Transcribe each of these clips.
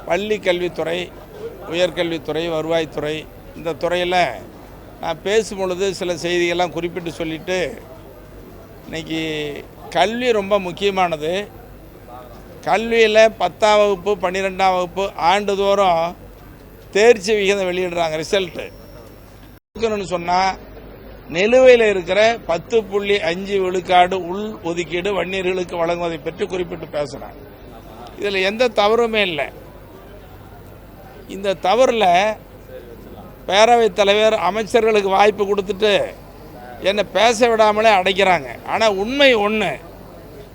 பள்ளி கல்வித்துறை, உயர்கல்வித்துறை, வருவாய்த்துறை இந்த துறையில் நான் பேசும் பொழுது சில செய்திகள்லாம் குறிப்பிட்டு சொல்லிவிட்டு, இன்றைக்கி கல்வி ரொம்ப முக்கியமானது. கல்வியில் 10ஆம் வகுப்பு 12ஆம் வகுப்பு ஆண்டுதோறும் தேர்ச்சி விகிதம் வெளியிடுறாங்க. ரிசல்ட்டு சொன்னால் நிலுவையில் இருக்கிற 10.5 விழுக்காடு உள் ஒதுக்கீடு வன்னியர்களுக்கு வழங்குவதை பற்றி குறிப்பிட்டு பேசுகிறாங்க. இதில் எந்த தவறுமே இல்லை. இந்த தவறில் பேரவைத் தலைவர் அமைச்சர்களுக்கு வாய்ப்பு கொடுத்துட்டு என்னை பேச விடாமலே அடைக்கிறாங்க. ஆனால் உண்மை ஒன்று,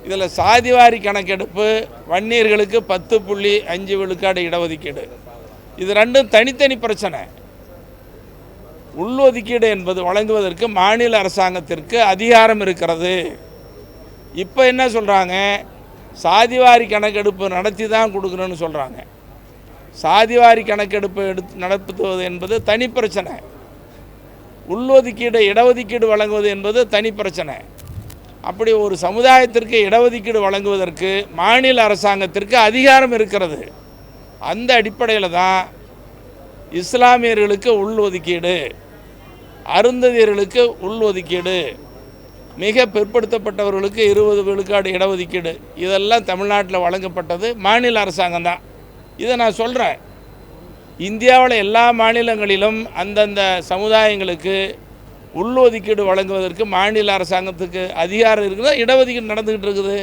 இதில் சாதிவாரி கணக்கெடுப்பு, வன்னியர்களுக்கு 10.5 விழுக்காடு இடஒதுக்கீடு, இது ரெண்டும் தனித்தனி பிரச்சனை. உள்ஒதுக்கீடு என்பது வழங்குவதற்கு மாநில அரசாங்கத்திற்கு அதிகாரம் இருக்கிறது. இப்போ என்ன சொல்கிறாங்க, சாதிவாரி கணக்கெடுப்பு நடத்தி தான் கொடுக்கணும்னு சொல்கிறாங்க. சாதிவாரி கணக்கெடுப்பு நடத்துவது என்பது தனி பிரச்சனை. உள்ஒதுக்கீடு இடஒதுக்கீடு வழங்குவது என்பது தனி பிரச்சனை. அப்படி ஒரு சமுதாயத்திற்கு இடஒதுக்கீடு வழங்குவதற்கு மாநில அரசாங்கத்திற்கு அதிகாரம் இருக்கிறது. அந்த அடிப்படையில் தான் இஸ்லாமியர்களுக்கு உள்ஒதுக்கீடு, அருந்ததியர்களுக்கு உள்ஒதுக்கீடு, மிக பிற்படுத்தப்பட்டவர்களுக்கு 20 விழுக்காடு இடஒதுக்கீடு, இதெல்லாம் தமிழ்நாட்டில் வழங்கப்பட்டது மாநில அரசாங்கம் தான். இதை நான் சொல்கிறேன். இந்தியாவில் எல்லா மாநிலங்களிலும் அந்தந்த சமுதாயங்களுக்கு உள்ஒதுக்கீடு வழங்குவதற்கு மாநில அரசாங்கத்துக்கு அதிகாரம் இருக்குதா? இடஒதுக்கீடு நடந்துக்கிட்டு இருக்குது,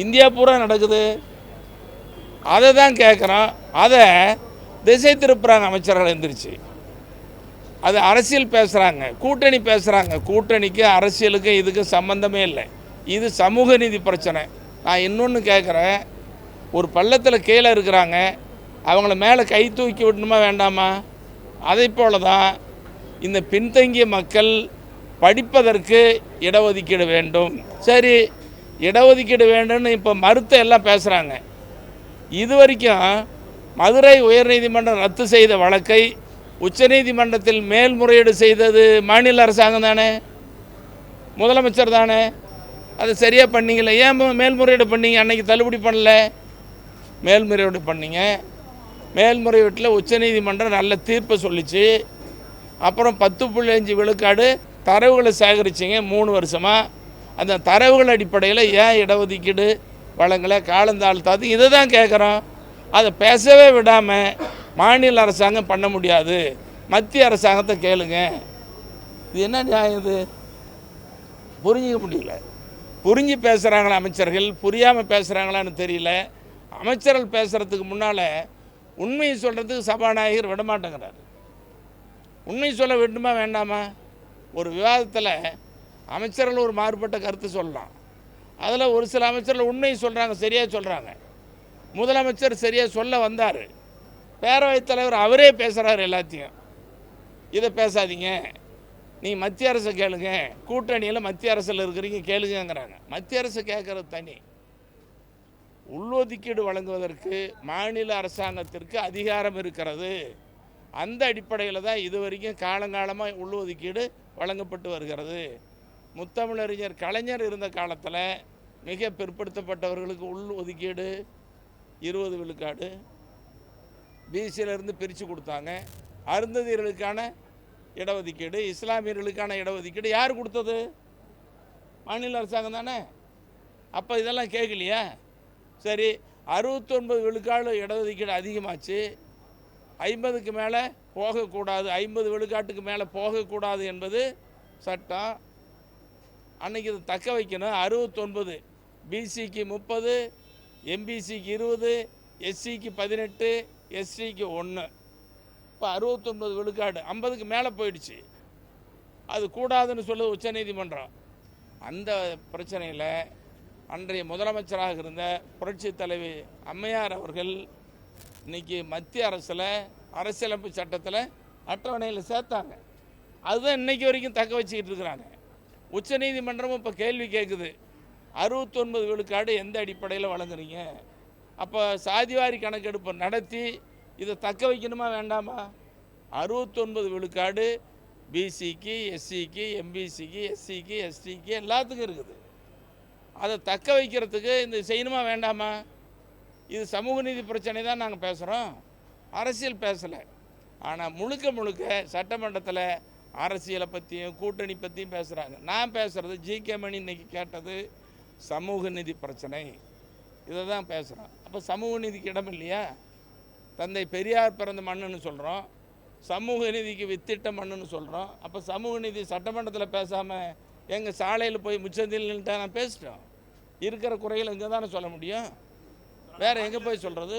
இந்தியா பூரா நடக்குது. அதை தான் கேட்குறோம். அதை திசை திருப்புறாங்க அமைச்சர்கள் எந்திரிச்சு. அது அரசியல் பேசுகிறாங்க, கூட்டணி பேசுகிறாங்க. கூட்டணிக்கு அரசியலுக்கு இதுக்கு சம்பந்தமே இல்லை. இது சமூக நீதி பிரச்சனை. நான் இன்னொன்று கேட்குறேன், ஒரு பள்ளத்தில் கீழே இருக்கிறாங்க, அவங்கள மேலே கை தூக்கி விடணுமா வேண்டாமா? அதை போல தான் இந்த பின்தங்கிய மக்கள் படிப்பதற்கு இடஒதுக்கீடு வேண்டும். சரி, இடஒதுக்கீடு வேண்டும்னு இப்போ மறுத்த எல்லாம் பேசுகிறாங்க. இது வரைக்கும் மதுரை உயர்நீதிமன்றம் ரத்து செய்த வழக்கை உச்சநீதிமன்றத்தில் மேல்முறையீடு செய்தது மாநில அரசாங்கம் தானே, முதலமைச்சர் தானே. அது சரியாக பண்ணீங்களே, ஏன் மேல்முறையீடு பண்ணீங்க? அன்றைக்கி தள்ளுபடி பண்ணல, மேல்முறையீடு பண்ணீங்க. மேல்முறையீட்டில் உச்சநீதிமன்றம் நல்ல தீர்ப்பை சொல்லிச்சு. அப்புறம் 10.5 விழுக்காடு தரவுகளை சேகரிச்சிங்க 3 வருஷமாக. அந்த தரவுகள் அடிப்படையில் ஏன் இடஒதுக்கீடு வழங்கலை, காலந்தாழ்த்தாது, இதை தான் கேட்குறோம். அதை பேசவே விடாமல் மாநில அரசாங்கம் பண்ண முடியாது, மத்திய அரசாங்கத்தை கேளுங்க. இது என்ன நியாயம்? இது புரிஞ்சிக்க முடியல. புரிஞ்சு பேசுகிறாங்களா அமைச்சர்கள், புரியாமல் பேசுகிறாங்களான்னு தெரியல. அமைச்சர்கள் பேசுகிறதுக்கு முன்னால் உண்மையை சொல்கிறதுக்கு சபாநாயகர் விடமாட்டேங்கிறார். உண்மை சொல்ல வேண்டுமா வேண்டாமா? ஒரு விவாதத்தில் அமைச்சர்கள் ஒரு மாறுபட்ட கருத்து சொல்லலாம். அதில் ஒரு சில அமைச்சர்கள் உண்மையை சொல்கிறாங்க, சரியாக சொல்கிறாங்க. முதலமைச்சர் சரியாக சொல்ல வந்தார், பேரவைத் தலைவர் அவரே பேசுகிறார் எல்லாத்தையும். இதை பேசாதீங்க, நீ மத்திய அரசை கேளுங்க, கூட்டணியில் மத்திய அரசில் இருக்கிறீங்க கேளுங்கிறாங்க. மத்திய அரசு கேட்குறது தனி. உள்ஒதுக்கீடு வழங்குவதற்கு மாநில அரசாங்கத்திற்கு அதிகாரம் இருக்கிறது. அந்த அடிப்படையில் தான் இதுவரைக்கும் காலங்காலமாக உள்ஒதுக்கீடு வழங்கப்பட்டு வருகிறது. முத்தமிழறிஞர் கலைஞர் இருந்த காலத்தில் மிக பிற்படுத்தப்பட்டவர்களுக்கு உள் ஒதுக்கீடு 20 விழுக்காடு பிசியிலிருந்து பிரித்து கொடுத்தாங்க. அருந்ததியர்களுக்கான இடஒதுக்கீடு, இஸ்லாமியர்களுக்கான இடஒதுக்கீடு யார் கொடுத்தது? மாநில அரசாங்கம் தானே. அப்போ இதெல்லாம் கேட்கலையா? சரி, 69 விழுக்காடு இடஒதுக்கீடு அதிகமாச்சு, 50க்கு மேலே போகக்கூடாது, 50 விழுக்காட்டுக்கு மேலே போகக்கூடாது என்பது சட்டம். அன்றைக்கி இதை தக்க வைக்கணும். 69, பிசிக்கு 30, எம்பிசிக்கு 20, எஸ்சிக்கு 18, எஸ்சிக்கு 1. இப்போ 69 விழுக்காடு 50க்கு மேலே போயிடுச்சு. அது கூடாதுன்னு சொல்லுது உச்சநீதிமன்றம். அந்த பிரச்சனையில் அன்றைய முதலமைச்சராக இருந்த புரட்சி தலைவி அம்மையார் அவர்கள் இன்றைக்கி மத்திய அரசில் அரசியலமைப்பு சட்டத்தில் அட்டவணையில் சேர்த்தாங்க. அதுதான் இன்றைக்கி வரைக்கும் தக்க வச்சுக்கிட்டு இருக்கிறாங்க. உச்சநீதிமன்றமும் இப்போ கேள்வி கேட்குது, 69 விழுக்காடு எந்த அடிப்படையில் வழங்குறீங்க? அப்போ சாதிவாரி கணக்கெடுப்பு நடத்தி இதை தக்க வைக்கணுமா வேண்டாமா? 69 விழுக்காடு பிசிக்கு, எஸ்சிக்கு, எம்பிசிக்கு, எஸ்சிக்கு, எஸ்டிக்கு எல்லாத்துக்கும் இருக்குது. அதை தக்க வைக்கிறதுக்கு இந்த செய்யணுமா வேண்டாமா? இது சமூக நீதி பிரச்சனை தான் நாங்கள் பேசுகிறோம், அரசியல் பேசலை. ஆனால் முழுக்க முழுக்க சட்டமன்றத்தில் அரசியலை பற்றியும் கூட்டணி பற்றியும் பேசுகிறாங்க. நான் பேசுகிறது ஜி.கே. மணி இன்னைக்கு கேட்டது சமூக நீதி பிரச்சனை, இதை தான் பேசுகிறோம். அப்போ சமூக நீதிக்கு இடம் இல்லையா? தந்தை பெரியார் பிறந்த மண்ணுன்னு சொல்கிறோம், சமூக நீதிக்கு வித்திட்ட மண்ணுன்னு சொல்கிறோம். அப்போ சமூக நீதி சட்டமன்றத்தில் பேசாமல் எங்கள் சாலையில் போய் முச்சந்தில் நின்றுட்டா நான் பேசிட்டோம். இருக்கிற குறைகள் இங்கே தானே சொல்ல முடியும், வேறு எங்கே போய் சொல்கிறது?